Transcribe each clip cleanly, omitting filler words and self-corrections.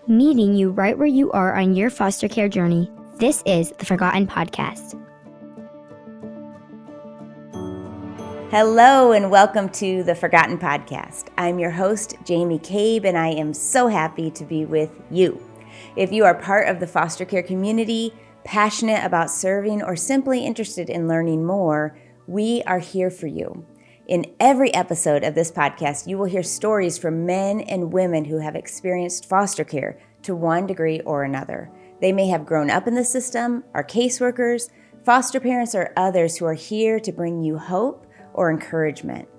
meeting you right where you are on your foster care journey. This is the Forgotten Podcast. Hello and welcome to the Forgotten Podcast. I'm your host, Jamie Cabe, and I am so happy to be with you. If you are part of the foster care community, passionate about serving, or simply interested in learning more, we are here for you. In every episode of this podcast, you will hear stories from men and women who have experienced foster care to one degree or another. They may have grown up in the system, are caseworkers, foster parents, or others who are here to bring you hope or encouragement.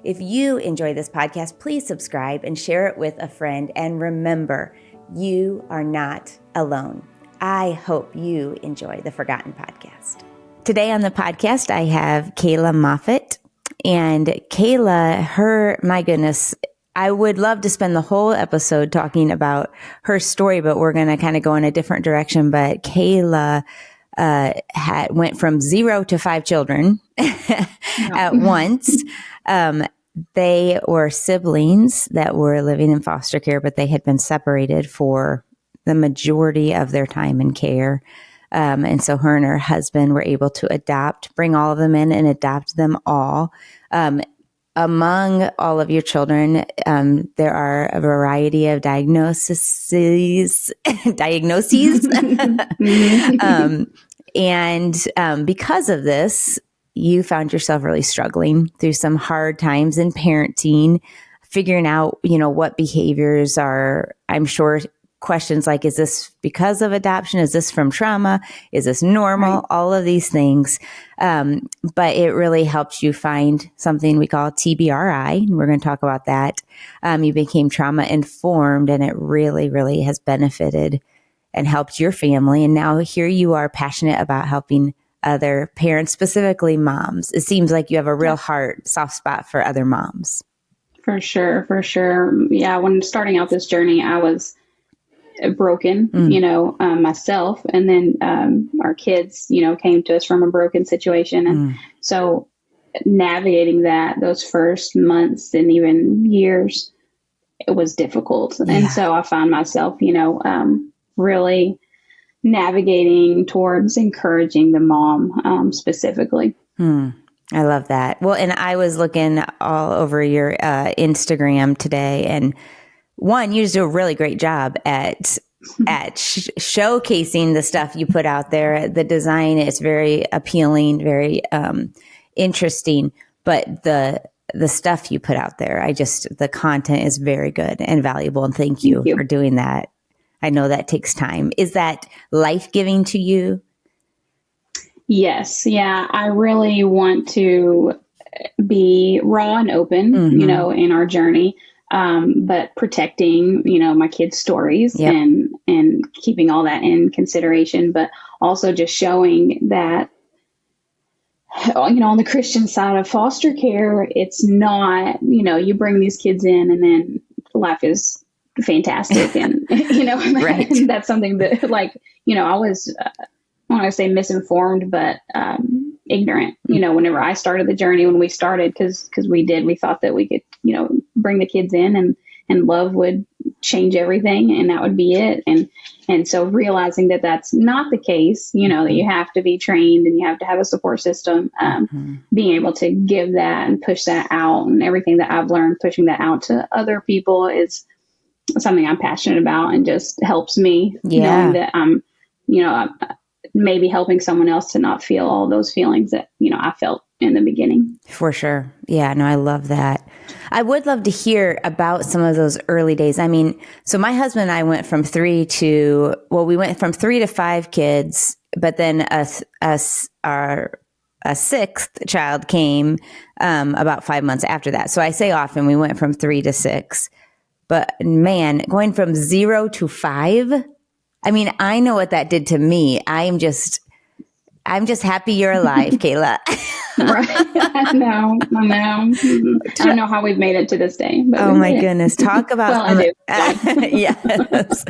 If you enjoy this podcast, please subscribe and share it with a friend. And remember, you are not alone. I hope you enjoy the Forgotten Podcast. Today on the podcast, I have Kayla Moffitt. And Kayla, my goodness, I would love to spend the whole episode talking about her story, but we're going to kind of go in a different direction. But Kayla went from 0 to 5 children at once. They were siblings that were living in foster care, but they had been separated for the majority of their time in care. And so her and her husband were able to bring all of them in and adopt them all. Among all of your children, there are a variety of diagnoses. And because of this, you found yourself really struggling through some hard times in parenting, figuring out, what behaviors are, I'm sure, questions like, is this because of adoption? Is this from trauma? Is this normal? Right. All of these things. But it really helped you find something we call TBRI. And we're going to talk about that. You became trauma informed, and it really, really has benefited and helped your family. And now here you are passionate about helping other parents, specifically moms. It seems like you have a real soft spot for other moms. For sure. Yeah. When starting out this journey, I was broken, myself. And then our kids, came to us from a broken situation. And so navigating those first months and even years, it was difficult. Yeah. And so I found myself, really navigating towards encouraging the mom specifically. I love that. Well, and I was looking all over your Instagram today, and one, you just do a really great job at showcasing the stuff you put out there. The design is very appealing, very interesting, but the stuff you put out there, the content is very good and valuable. And thank you for doing that. I know that takes time. Is that life-giving to you? Yes. Yeah. I really want to be raw and open, in our journey. But protecting, my kids' stories and keeping all that in consideration, but also just showing that, on the Christian side of foster care, it's not, you bring these kids in and then life is fantastic. And, right. And that's something that I was, I want to say misinformed, but, ignorant, whenever I started the journey, when we started, because we thought that we could, bring the kids in and love would change everything and that would be it. And so realizing that that's not the case, that you have to be trained and you have to have a support system, being able to give that and push that out, and everything that I've learned, pushing that out to other people is something I'm passionate about, and just helps me knowing that I'm, maybe helping someone else to not feel all those feelings that, I felt in the beginning. For sure. Yeah, no, I love that. I would love to hear about some of those early days. I mean, so my husband and I went from 3 to 5 kids, but then our 6th child came about 5 months after that. So I say often we went from 3 to 6, but man, going from 0 to 5, I mean, I know what that did to me. I'm just happy you're alive, Kayla. Right. I know. I don't know how we've made it to this day. But oh my goodness. Talk about, yes.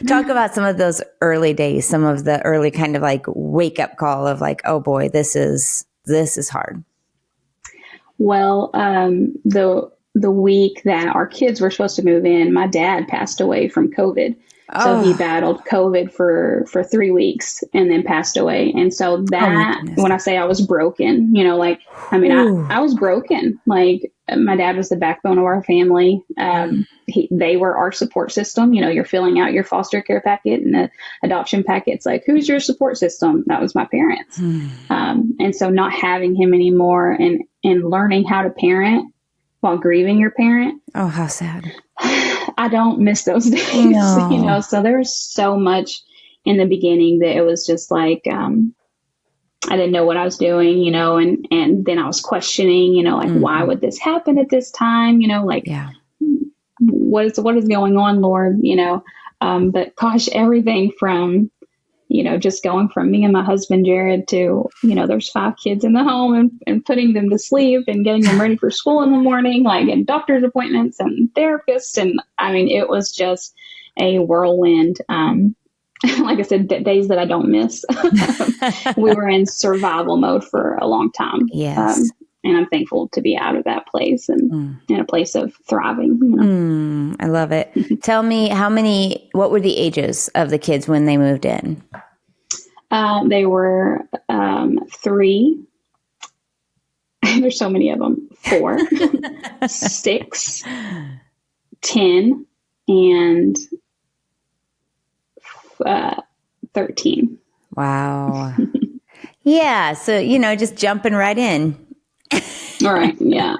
Talk about some of those early days, some of the early kind of like wake up call of like, oh boy, this is hard. Well, the week that our kids were supposed to move in, my dad passed away from COVID. So he battled COVID for 3 weeks and then passed away. And so that, when I say I was broken, you know, like, I mean, I was broken. Like, my dad was the backbone of our family. They were our support system. You know, you're filling out your foster care packet and the adoption packet. It's like, who's your support system? That was my parents. And so not having him anymore and learning how to parent while grieving your parent. Oh, how sad. I don't miss those days, No. you know, so there was so much in the beginning that it was just like, I didn't know what I was doing, you know, and then I was questioning, you know, like, why would this happen at this time? You know, like, what is going on, Lord, you know? But gosh, everything from, you know, just going from me and my husband, Jerad, to, you know, there's 5 kids in the home and putting them to sleep and getting them ready for school in the morning, like, and doctor's appointments and therapists. And I mean, it was just a whirlwind. Like I said, days that I don't miss. We were in survival mode for a long time. Yes. And I'm thankful to be out of that place and in a place of thriving. You know? I love it. Tell me what were the ages of the kids when they moved in? They were 3. There's so many of them. 4, 6, 10, and 13. Wow. Yeah. So, you know, just jumping right in. All right. Yeah.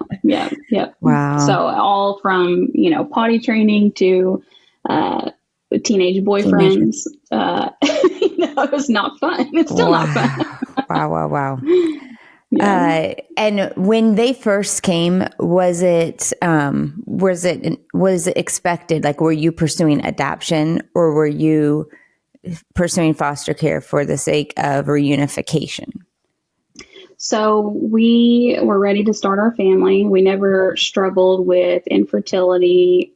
Wow. So all from, you know, potty training to teenage boyfriends. You know, it was not fun. It's still not fun. Wow. Yeah. And when they first came, was it expected? Like, were you pursuing adoption or were you pursuing foster care for the sake of reunification? So we were ready to start our family. We never struggled with infertility.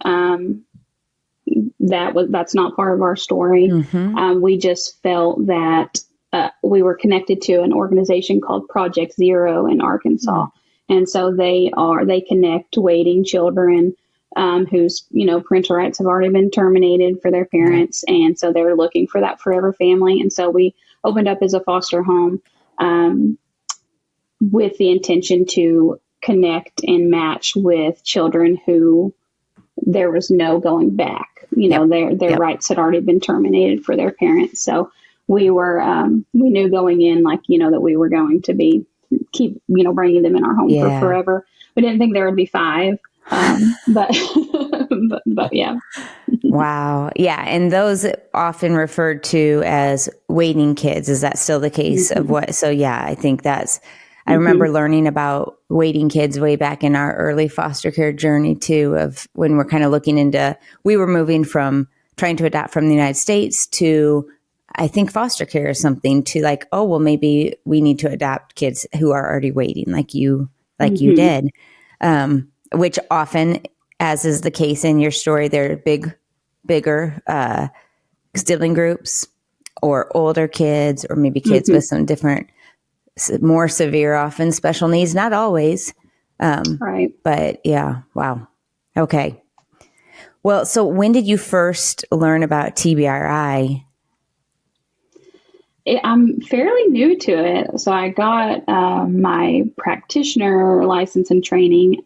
That's not part of our story. We just felt that we were connected to an organization called Project Zero in Arkansas. And so they connect waiting children whose, you know, parental rights have already been terminated for their parents. And so they were looking for that forever family. And so we opened up as a foster home with the intention to connect and match with children who there was no going back. You know, their rights had already been terminated for their parents. So we knew going in, like, you know, that we were going to keep, you know, bringing them in our home for forever. We didn't think there would be 5, but yeah. Wow. Yeah. And those often referred to as waiting kids. Is that still the case of what? So yeah, I think I remember learning about waiting kids way back in our early foster care journey too, of when we're kind of we were moving from trying to adopt from the United States to, I think, foster care is something to like, oh, well, maybe we need to adopt kids who are already waiting like you did. Which often, as is the case in your story, they're bigger sibling groups or older kids, or maybe kids with some different, more severe, often special needs, not always. Right. But yeah. Wow. Okay. Well, so when did you first learn about TBRI? I'm fairly new to it. So I got my practitioner license and training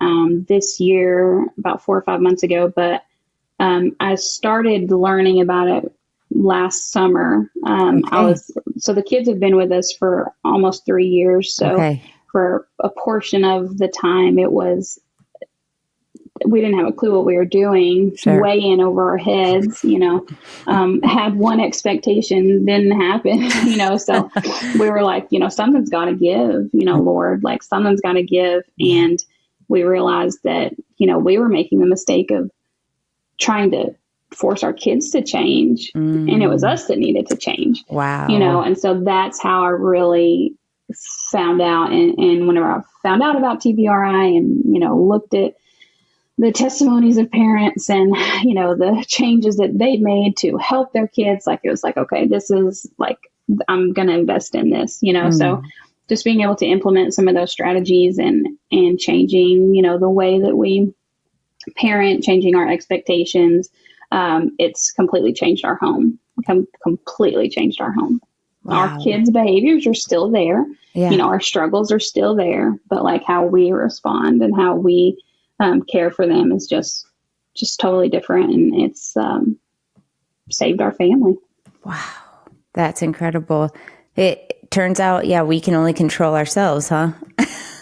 this year, about 4 or 5 months ago. But I started learning about it last summer. So the kids have been with us for almost 3 years. So for a portion of the time, we didn't have a clue what we were doing, way in over our heads, you know, had one expectation, didn't happen, you know, so we were like, you know, something's got to give, you know, Lord, like something's got to give. And we realized that, you know, we were making the mistake of trying to force our kids to change. And it was us that needed to change. Wow. You know, and so that's how I really found out. And whenever I found out about TBRI and, you know, looked at the testimonies of parents and, you know, the changes that they made to help their kids, like, it was like, okay, this is like, I'm going to invest in this, you know? So just being able to implement some of those strategies and changing, you know, the way that we parent, changing our expectations, it's completely changed our home. Completely changed our home. Wow. Our kids' behaviors are still there. Yeah. Our struggles are still there, but like how we respond and how we care for them is just totally different. And it's saved our family. Wow. That's incredible. It turns out, we can only control ourselves, huh?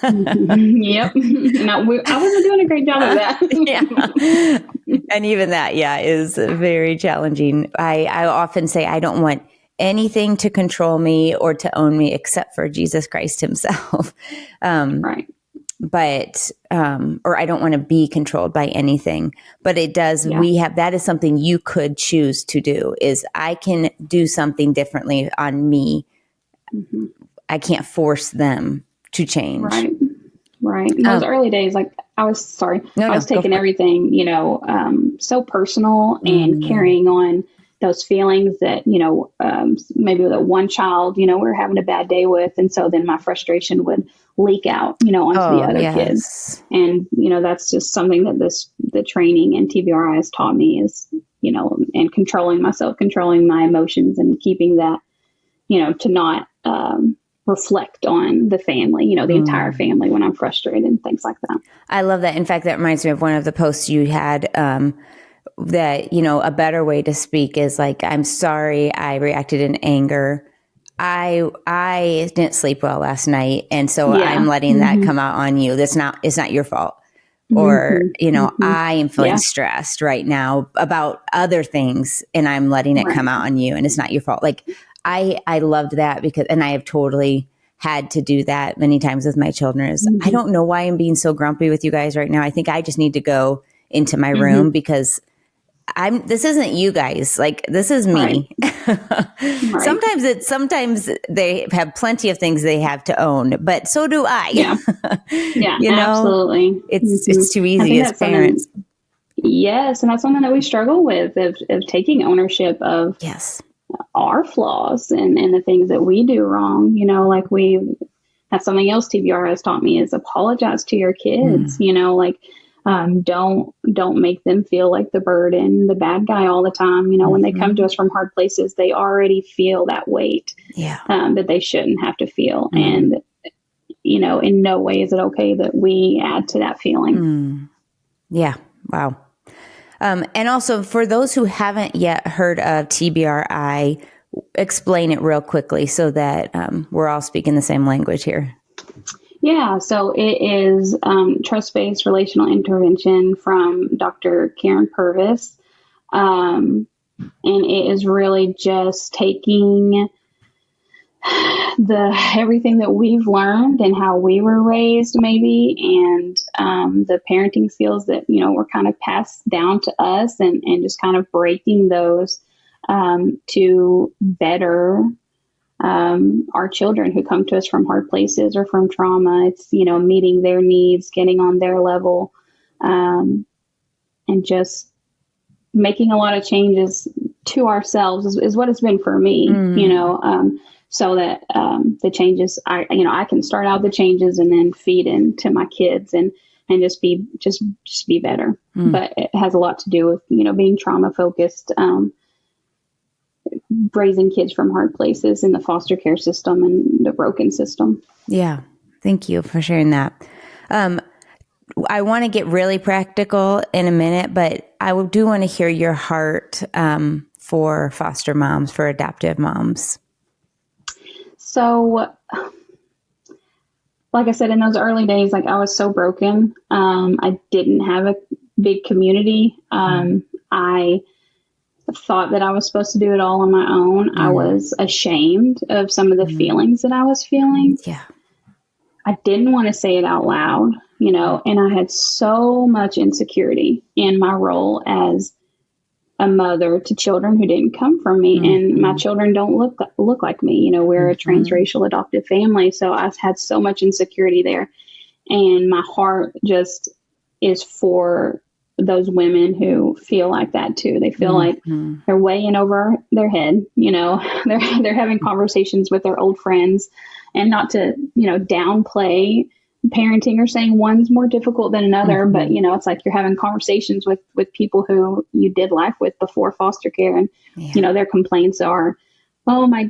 Yep. No, I wasn't doing a great job of that. Yeah. And even that, is very challenging. I often say I don't want anything to control me or to own me except for Jesus Christ himself. Right. But, or I don't want to be controlled by anything, but it does, that is something you could choose to do, is I can do something differently on me. Mm-hmm. I can't force them to change. Right. In those early days, like I was taking everything, so personal and carrying on those feelings that, maybe that one child, we were having a bad day with. And so then my frustration would leak out, onto the other kids. And, that's just something that the training and TBRI has taught me is, and controlling myself, controlling my emotions and keeping that, to not, reflect on the family, the entire family when I'm frustrated and things like that. I love that. In fact, that reminds me of one of the posts you had, that, a better way to speak is like, I'm sorry I reacted in anger. I didn't sleep well last night. And so I'm letting that come out on you. It's not your fault. Or, I am feeling stressed right now about other things and I'm letting it come out on you and it's not your fault. Like I loved that and I have totally had to do that many times with my children. I don't know why I'm being so grumpy with you guys right now. I think I just need to go into my room because this isn't you guys. Like, this is me. Right. Sometimes they have plenty of things they have to own, but so do I. Yeah, absolutely. It's too easy as parents. Yes. And that's something that we struggle with of taking ownership of our flaws and the things that we do wrong. That's something else TBR has taught me is apologize to your kids, don't make them feel like the burden, the bad guy all the time. When they come to us from hard places, they already feel that weight that they shouldn't have to feel. And, in no way is it okay that we add to that feeling. Yeah. Wow. And also for those who haven't yet heard of TBRI, explain it real quickly so that we're all speaking the same language here. Yeah, so it is Trust-Based Relational Intervention from Dr. Karen Purvis. And it is really just taking everything that we've learned and how we were raised maybe and the parenting skills that, were kind of passed down to us and just kind of breaking those to better our children who come to us from hard places or from trauma. It's, meeting their needs, getting on their level, and just making a lot of changes to ourselves is what it's been for me, so that the changes, I can start out the changes and then feed into my kids and just be better. But it has a lot to do with, being trauma focused, raising kids from hard places in the foster care system and the broken system. Yeah. Thank you for sharing that. I want to get really practical in a minute, but I do want to hear your heart for foster moms, for adoptive moms. So, like I said, in those early days, I was so broken. I didn't have a big community. I thought that I was supposed to do it all on my own. I was ashamed of some of the feelings that I was feeling. Yeah. I didn't want to say it out loud, and I had so much insecurity in my role as a mother to children who didn't come from me. And my children don't look like me. We're a transracial adoptive family. So I had so much insecurity there. And my heart just is for those women who feel like that too. They feel like they're way in over their head. They're having conversations with their old friends, and not to, downplay parenting are saying one's more difficult than another, Mm-hmm. but it's like you're having conversations with people who you did life with before foster care, and their complaints are, oh, my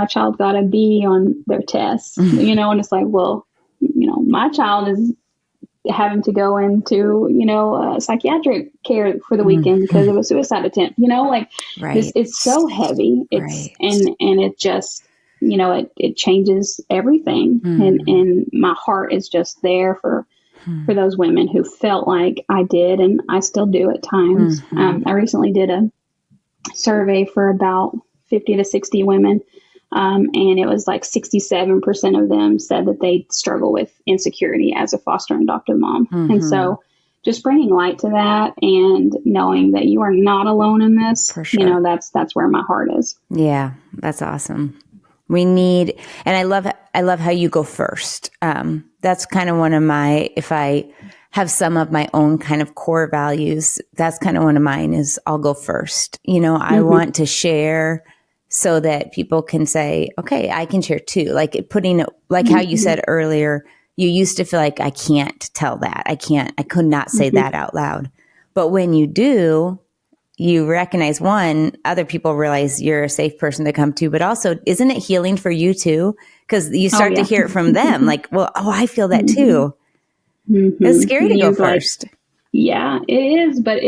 child got a B on their tests, and it's like, well, my child is having to go into psychiatric care for the weekend because of a suicide attempt, Right. it's so heavy. It's Right. and it just it changes everything. And my heart is just there for those women who felt like I did, and I still do at times. I recently did a survey for about 50 to 60 women, and it was like 67% of them said that they struggle with insecurity as a foster and adoptive mom. And so just bringing light to that and knowing that you are not alone in this, For sure. That's where my heart is. Yeah, that's awesome. We need, and I love how you go first. That's kind of one of my, if I have some of my own kind of core values, that's kind of one of mine is I'll go first. I want to share so that people can say, okay, I can share too. Like putting, like how you said earlier, you used to feel like I can't tell that. I could not say that out loud. But when you do, you recognize, one, other people realize you're a safe person to come to, but also, isn't it healing for you too? Because you start to hear it from them. Like, well, I feel that too. It's scary to go first. Yeah, it is. But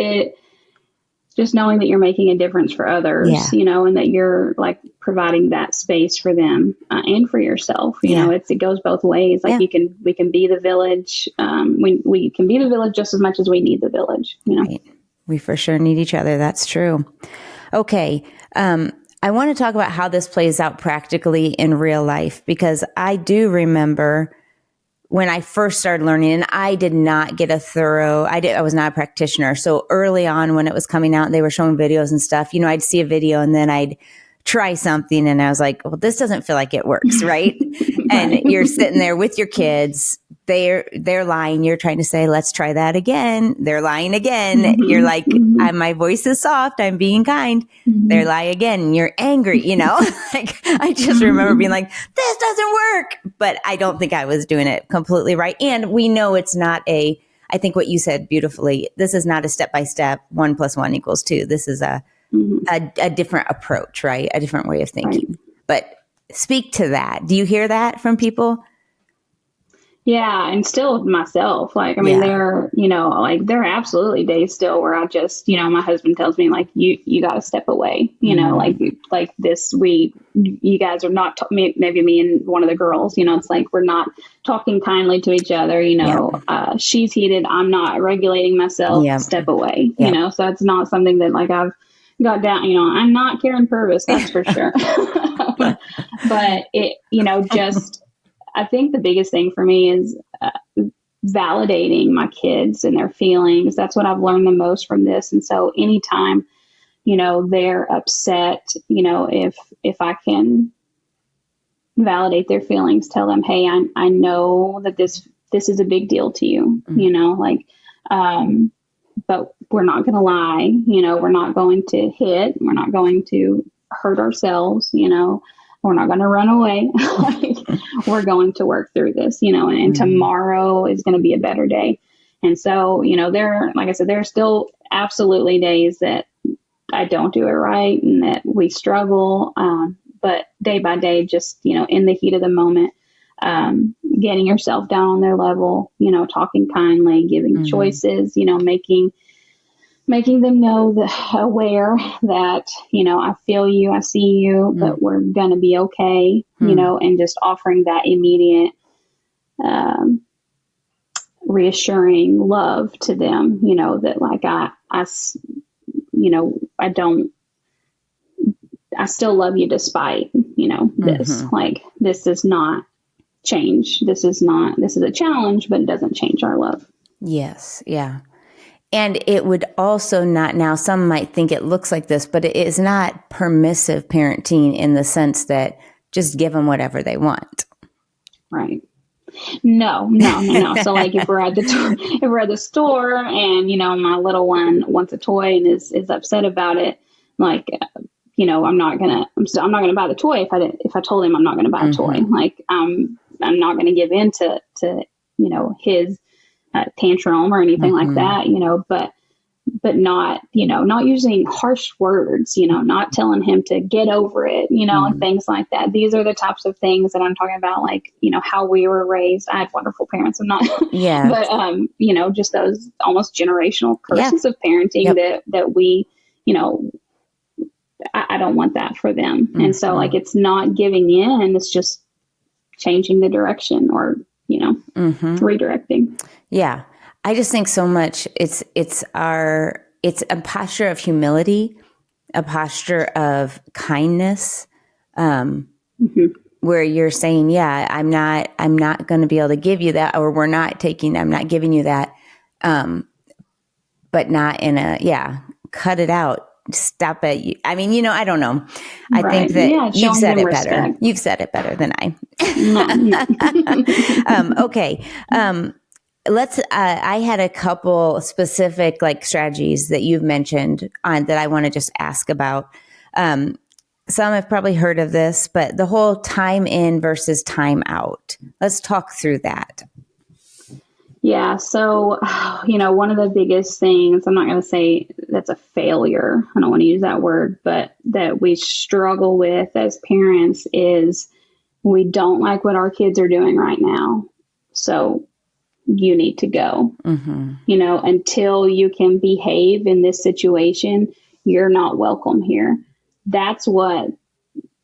just knowing that you're making a difference for others, and that you're like providing that space for them and for yourself. It goes both ways. Like we can be the village. We can be the village just as much as we need the village. Right. We for sure need each other. That's true. Okay. I want to talk about how this plays out practically in real life, because I do remember when I first started learning, and I did not get I was not a practitioner. So early on when it was coming out and they were showing videos and stuff, I'd see a video and then I'd try something and I was like, well, this doesn't feel like it works. Right. And you're sitting there with your kids. They're lying. You're trying to say, let's try that again. They're lying again. You're like, my voice is soft. I'm being kind. They lie again. You're angry, like I just remember being like, this doesn't work, but I don't think I was doing it completely right. And we know it's not I think what you said beautifully, this is not a step-by-step 1 + 1 = 2. This is a different approach, right? A different way of thinking. Right. But speak to that. Do you hear that from people? Yeah. And still myself, like, I mean, there are absolutely days still where I just, my husband tells me like, you got to step away, like this, you guys are not, maybe me and one of the girls, it's like, we're not talking kindly to each other, she's heated. I'm not regulating myself, step away, so it's not something that like I've got down, I'm not Karen Purvis, that's for sure. But it, just, I think the biggest thing for me is validating my kids and their feelings. That's what I've learned the most from this. And so anytime, they're upset, if I can validate their feelings, tell them, hey, I know that this is a big deal to you, but we're not going to lie, we're not going to hit, we're not going to hurt ourselves, we're not going to run away. We're going to work through this, and tomorrow is going to be a better day. And so, like I said, there are still absolutely days that I don't do it right and that we struggle. But day by day, just, in the heat of the moment, getting yourself down on their level, talking kindly, giving choices, making them aware that, I feel you, I see you, but we're going to be okay, and just offering that immediate, reassuring love to them, that like, I still love you despite, this, like, this does not change. This is a challenge, but it doesn't change our love. Yes. Yeah. And it would also not, now some might think it looks like this, but it is not permissive parenting in the sense that just give them whatever they want. Right. No. So like if we're at the store and, my little one wants a toy and is upset about it, like, I'm not gonna buy the toy if I told him I'm not gonna buy a toy. Like, I'm not gonna give in to his tantrum or anything like that, but not, not using harsh words, not telling him to get over it, and things like that. These are the types of things that I'm talking about, like, how we were raised. I had wonderful parents. I'm not, but, just those almost generational curses of parenting that we, I don't want that for them. And so like, it's not giving in, it's just changing the direction or, redirecting. Yeah. I just think so much it's a posture of humility, a posture of kindness, where you're saying, I'm not going to be able to give you that, or I'm not giving you that. But not in cut it out. Stop it. I mean, I don't know. I think that you've said it better. Respect. You've said it better than I. Okay. I had a couple specific strategies that you've mentioned that I want to just ask about. Some have probably heard of this, but the whole time in versus time out. Let's talk through that. Yeah. So, one of the biggest things, I'm not going to say that's a failure. I don't want to use that word, but that we struggle with as parents is we don't like what our kids are doing right now. So you need to go, until you can behave in this situation, you're not welcome here. That's what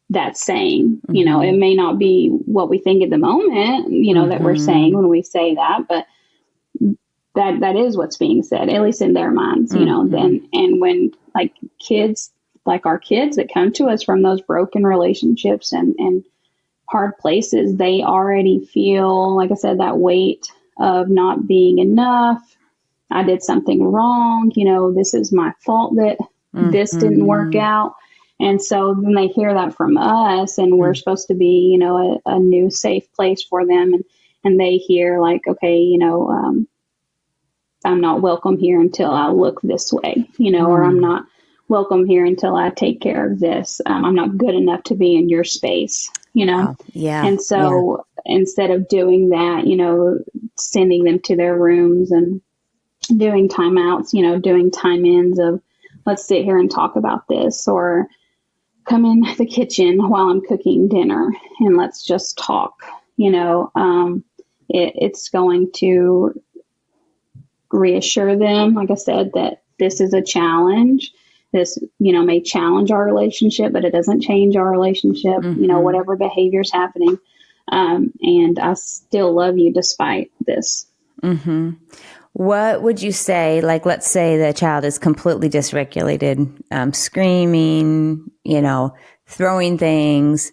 that's saying. It may not be what we think at the moment, that we're saying when we say that, but that is what's being said, at least in their minds, and when kids, our kids that come to us from those broken relationships and hard places, they already feel, like I said, that weight of not being enough. I did something wrong. This is my fault that this didn't work out. And so then they hear that from us, and we're supposed to be, a new safe place for them. And they hear okay, I'm not welcome here until I look this way, or I'm not welcome here until I take care of this. I'm not good enough to be in your space, Wow. Yeah. And so instead of doing that, sending them to their rooms and doing timeouts, doing time ins of let's sit here and talk about this, or come in the kitchen while I'm cooking dinner and let's just talk, it's going to reassure them, like I said, that this is a challenge. This, may challenge our relationship, but it doesn't change our relationship, whatever behavior's happening. And I still love you despite this. What would you say, let's say the child is completely dysregulated, screaming, throwing things.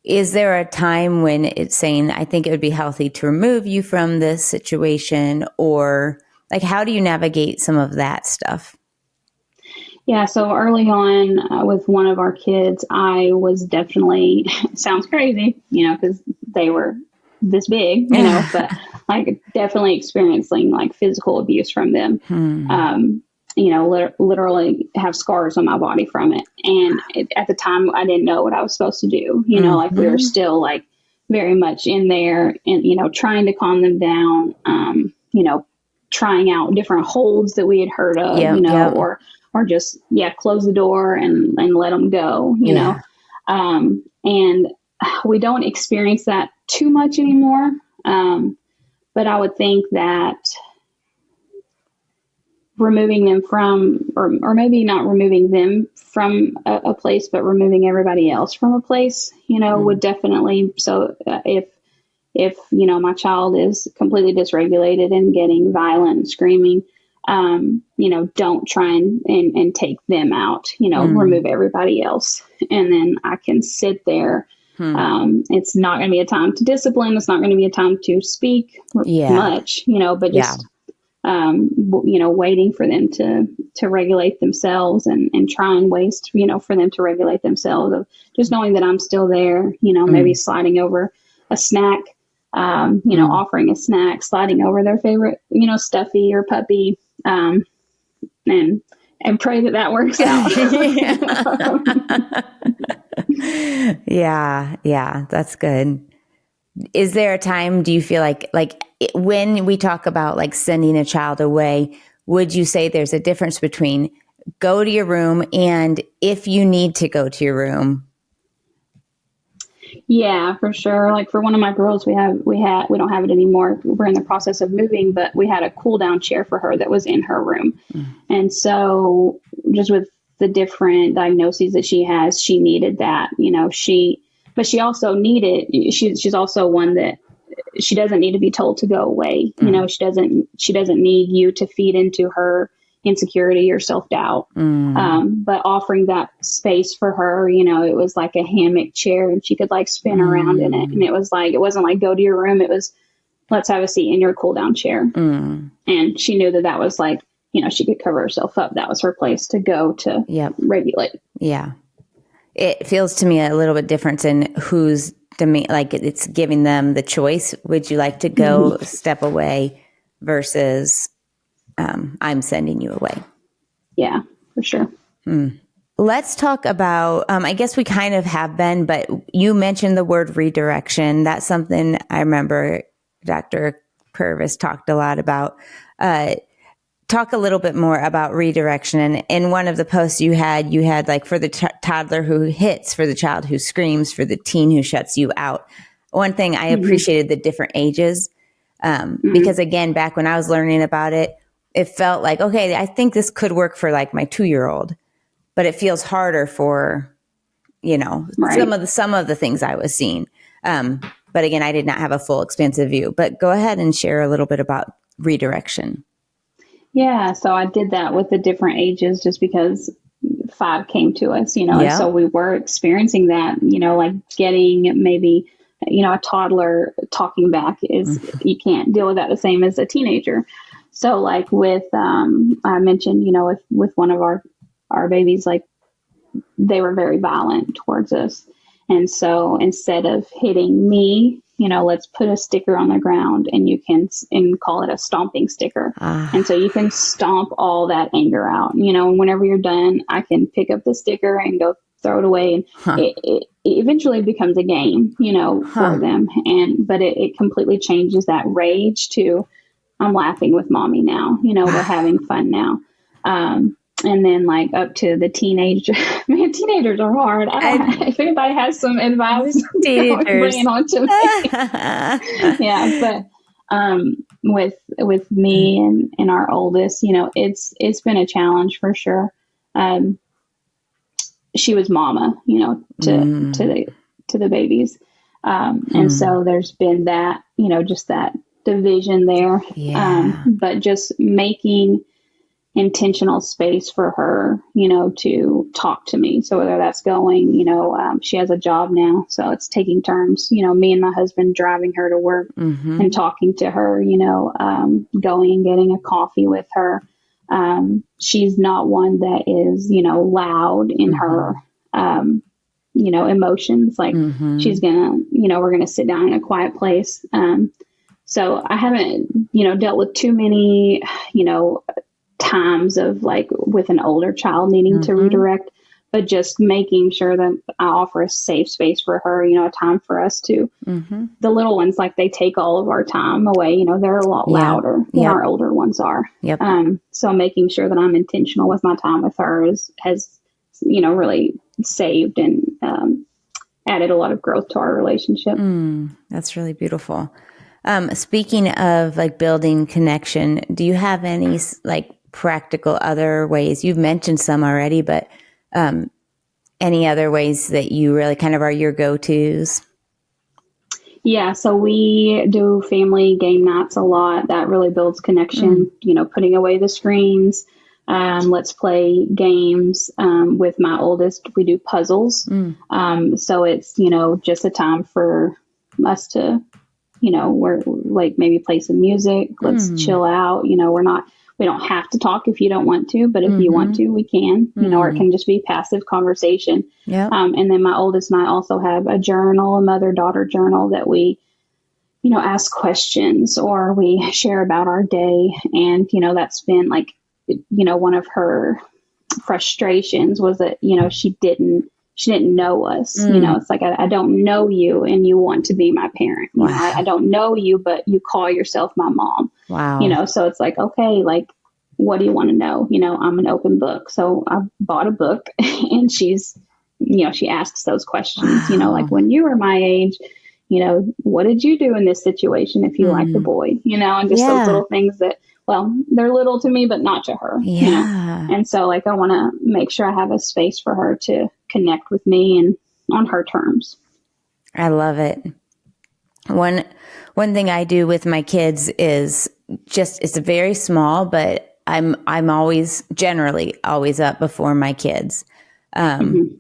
Is there a time when it's saying, I think it would be healthy to remove you from this situation? Or how do you navigate some of that stuff? Yeah. So early on with one of our kids, I was definitely, sounds crazy, because they were this big, but definitely experiencing physical abuse from them. Literally have scars on my body from it. And at the time I didn't know what I was supposed to do, we were still very much in there and, trying to calm them down, trying out different holds that we had heard of, or just, close the door and let them go, and we don't experience that too much anymore. But I would think that removing them from, or maybe not removing them from a place, but removing everybody else from a place, would definitely. So if my child is completely dysregulated and getting violent and screaming, don't try and take them out, remove everybody else. And then I can sit there. It's not going to be a time to discipline. It's not going to be a time to speak much, but just, waiting for them to regulate themselves and trying ways to, for them to regulate themselves, of just knowing that I'm still there, maybe sliding over a snack, offering a snack, sliding over their favorite, stuffy or puppy, and pray that works out. Yeah, that's good. Is there a time, do you feel like when we talk about like sending a child away, would you say there's a difference between go to your room and if you need to go to your room? Yeah, for sure. Like for one of my girls, we don't have it anymore. We're in the process of moving, but we had a cool down chair for her that was in her room. And so just with the different diagnoses that she has, she needed that, but she also she's also one that she doesn't need to be told to go away. She doesn't need you to feed into her insecurity or self-doubt. But offering that space for her, it was like a hammock chair and she could like spin around in it. And it wasn't like go to your room. It was, let's have a seat in your cool down chair. And she knew that was like, she could cover herself up. That was her place to go to regulate. Yeah. It feels to me a little bit different in who's like it's giving them the choice. Would you like to go step away versus I'm sending you away? Yeah, for sure. Let's talk about, I guess we kind of have been, but you mentioned the word redirection. That's something I remember Dr. Purvis talked a lot about. Talk a little bit more about redirection. And in one of the posts you had like for the toddler who hits, for the child who screams, for the teen who shuts you out. One thing I appreciated the different ages, because again, back when I was learning about it, it felt like, okay, I think this could work for like my 2-year-old, but it feels harder for, some of the things I was seeing. But again, I did not have a full expansive view, but go ahead and share a little bit about redirection. Yeah, so I did that with the different ages just because 5 came to us, and so we were experiencing that, like getting maybe, a toddler talking back is, you can't deal with that the same as a teenager. So like with, I mentioned, with one of our babies, like they were very violent towards us. And so instead of hitting me, let's put a sticker on the ground and and call it a stomping sticker. And so you can stomp all that anger out, and whenever you're done, I can pick up the sticker and go throw it away. And it eventually becomes a game, for them. But it completely changes that rage to, I'm laughing with mommy now, we're having fun now. And then like up to the teenager, man, teenagers are hard. If anybody has some advice, bring it on to me. Yeah. But, with me and our oldest, it's been a challenge for sure. She was mama, to the babies. And so there's been that, just that division there. But just making intentional space for her, to talk to me. So whether that's going, she has a job now, so it's taking turns, me and my husband driving her to work and talking to her, going and getting a coffee with her. She's not one that is, loud in her, emotions. Like she's gonna, we're gonna sit down in a quiet place. So I haven't, dealt with too many, times of like with an older child needing to redirect, but just making sure that I offer a safe space for her, a time for us to, the little ones, like they take all of our time away, they're a lot louder than our older ones are. So making sure that I'm intentional with my time with her has, really saved and, added a lot of growth to our relationship. That's really beautiful. Speaking of like building connection, do you have any like practical other ways? You've mentioned some already, but any other ways that you really kind of are your go-tos? Yeah, so we do family game nights a lot. That really builds connection, putting away the screens. Let's play games. With my oldest, we do puzzles. So it's, just a time for us to, we're like maybe play some music. Let's chill out. We don't have to talk if you don't want to, but if you want to, we can, or it can just be passive conversation. And then my oldest and I also have a journal, a mother-daughter journal that we, ask questions or we share about our day. And, that's been like, one of her frustrations was that, she didn't she didn't know us. Mm. It's like, I don't know you and you want to be my parent. Wow. I don't know you, but you call yourself my mom. Wow. So it's like, okay, like, what do you want to know? I'm an open book. So I bought a book and she asks those questions, Wow. like, when you were my age, what did you do in this situation if you liked the boy, and just those little things that, well, they're little to me, but not to her. Yeah. And so, like, I want to make sure I have a space for her to connect with me and on her terms. I love it. One thing I do with my kids is it's very small, but I'm generally always up before my kids. And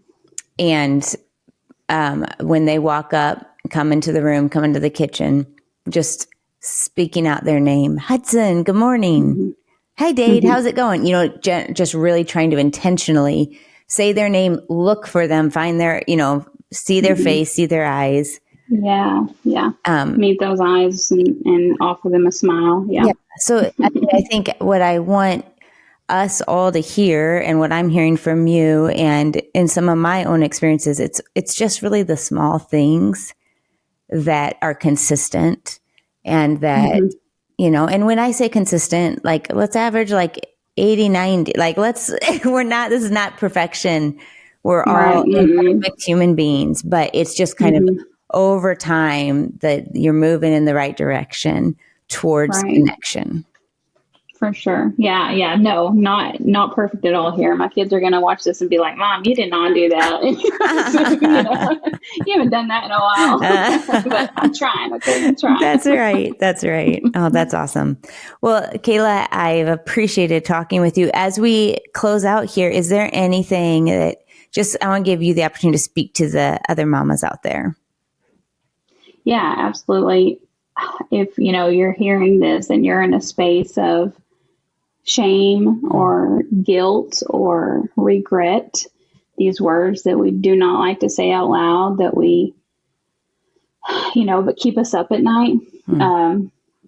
when they walk up, come into the room, come into the kitchen, just speaking out their name. Hudson, good morning. Hi, Dade. How's it going? Just really trying to intentionally say their name, look for them, find their, see their face, see their eyes. Yeah. Meet those eyes and offer them a smile. Yeah. So I think what I want us all to hear, and what I'm hearing from you and in some of my own experiences, it's just really the small things that are consistent, and that, and when I say consistent, like, let's average like 80, 90, like this is not perfection. We're all imperfect human beings, but it's just kind of over time that you're moving in the right direction towards connection. For sure. Yeah. No, not perfect at all here. My kids are going to watch this and be like, Mom, you did not do that. You haven't done that in a while. But I'm trying. Okay. I'm trying. That's right. Oh, that's awesome. Well, Kayla, I've appreciated talking with you. As we close out here, is there anything that I want to give you the opportunity to speak to the other mamas out there? Yeah, absolutely. If, you're hearing this and you're in a space of shame or guilt or regret, these words that we do not like to say out loud, that we, but keep us up at night.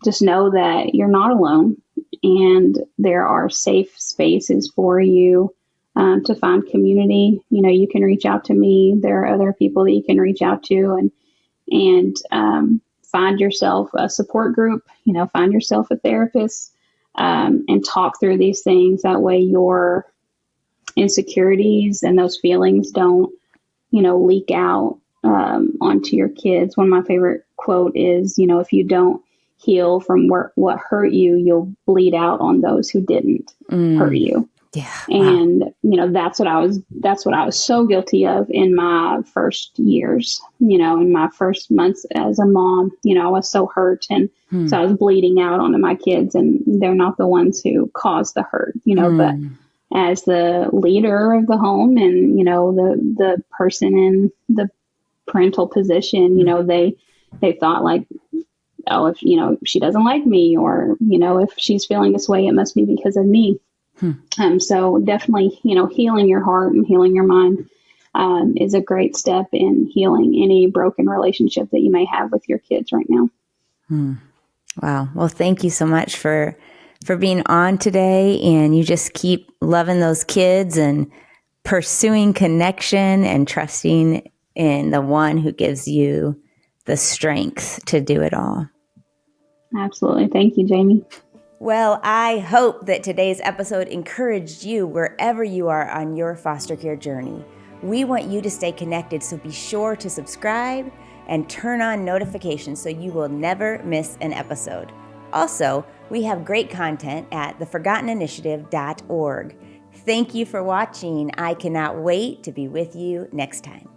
Just know that you're not alone, and there are safe spaces for you to find community. You can reach out to me. There are other people that you can reach out to, and find yourself a support group, find yourself a therapist. And talk through these things. That way your insecurities and those feelings don't, leak out onto your kids. One of my favorite quote is, if you don't heal from what hurt you, you'll bleed out on those who didn't hurt you. Yeah. And, that's what I was so guilty of in my first years, in my first months as a mom. I was so hurt, and so I was bleeding out onto my kids, and they're not the ones who caused the hurt, but as the leader of the home and, the person in the parental position, they thought like, oh, if, she doesn't like me, or, if she's feeling this way, it must be because of me. So definitely, healing your heart and healing your mind is a great step in healing any broken relationship that you may have with your kids right now. Wow. Well, thank you so much for being on today. And you just keep loving those kids and pursuing connection and trusting in the one who gives you the strength to do it all. Absolutely. Thank you, Jamie. Well, I hope that today's episode encouraged you wherever you are on your foster care journey. We want you to stay connected, so be sure to subscribe and turn on notifications so you will never miss an episode. Also, we have great content at theforgotteninitiative.org. Thank you for watching. I cannot wait to be with you next time.